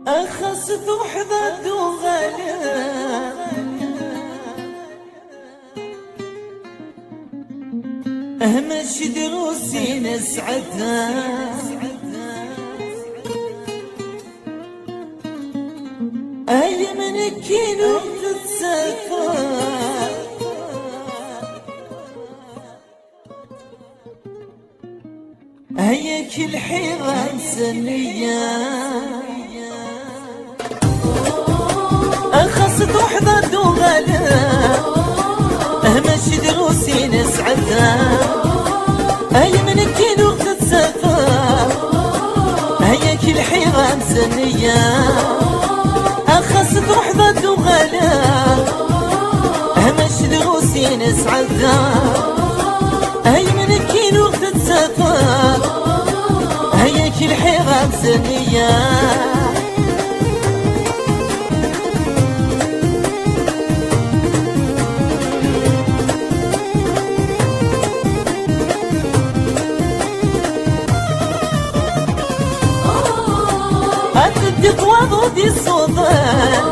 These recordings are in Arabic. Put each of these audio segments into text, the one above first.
أخذت وحدة وغالية أهمش دروسي نسعدها أي من كيلو تتسافر هيك الحيرة سنية أخذت وحدة دوغالة أهمش دروسي نسعدها أي من كيلو تتسافر هيك الحيرة سنية أخذت وحدة دوغالة أهمش دروسي نسعدها أي من كيلو تتسافر هيك الحيرة سنية أتدق وضودي الصوتان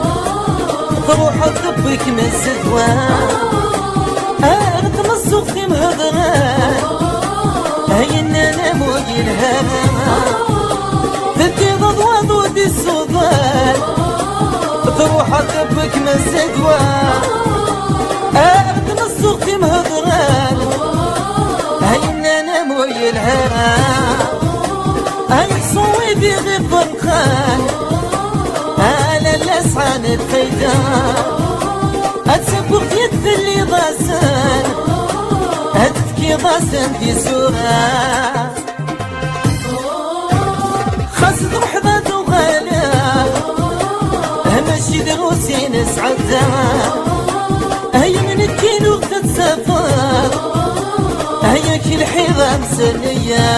تروح تطبك من الزدوان أرد مصوق في مهضران هاي أنا موجي الهران تدق وضودي الصوتان تروح تطبك من الزدوان أرد مصوق في مهضران هاي أنا موجي الهران أي صويبي غير فرقان أنا الأسعان الفيدان أتسبق يد اللي ضاسان أتبكي ضاسان في سورة خاصة وحدة وغالة همشي دروسي نسعدها هي من الكيلو تتسافر هيك الحيرة مسنية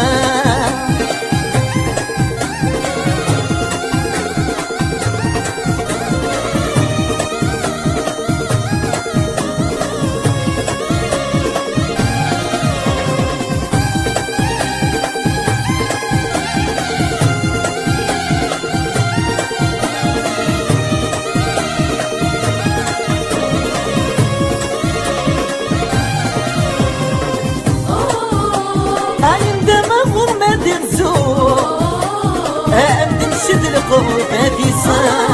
شد القربة في ساعة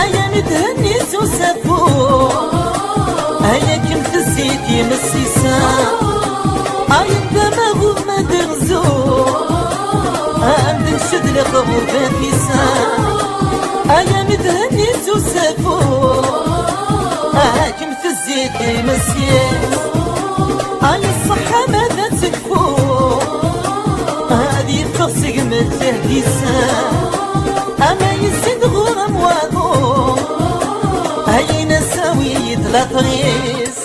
أيام تهني سوسفو أيا كنت الزيتي مسيسا أيام دماغو ما درزو أيام شد القربة في ساعة أيام تهني سوسفو أيا كنت الزيتي مسيس أيا الصحة ماذا تكفو هذه فرصق من التهديسة أما يزيد غرام واضو هاي نساوي طريس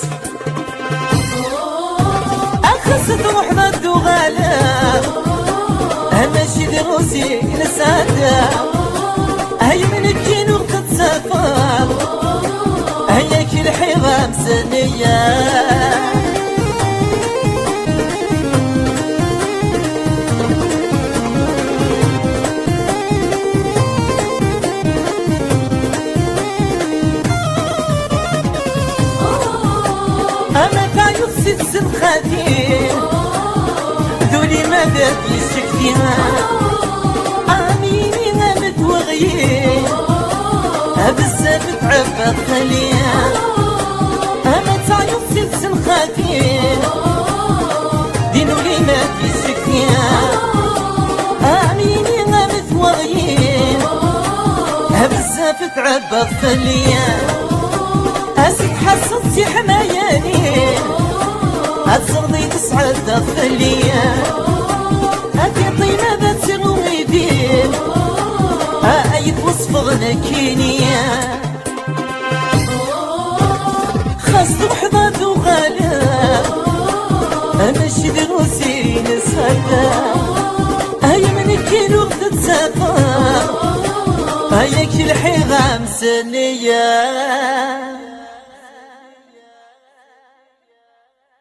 أخذت وحدة دوغالة همشي دروسي نسعدها هاي من الكيلو تتسافر هيك الحيرة مسنية سلسل خدير ذولي ماذا بيشك فيها آميني غامت وغير بزاف تعبت خليها أما تعيط سلسل خدير دينولي ما بيشك فيها آميني غامت وغير بزاف تعبت خليها أسد حصلتي حماياني أتصرضي تسعد داخلية أنتي طينة ذات رويدين أيد وصفغنا كينية خاص وحدة دوغالة أمشي دروسي نسهدها هاي من الكيلو تتسافر هيك الحيرة مسنية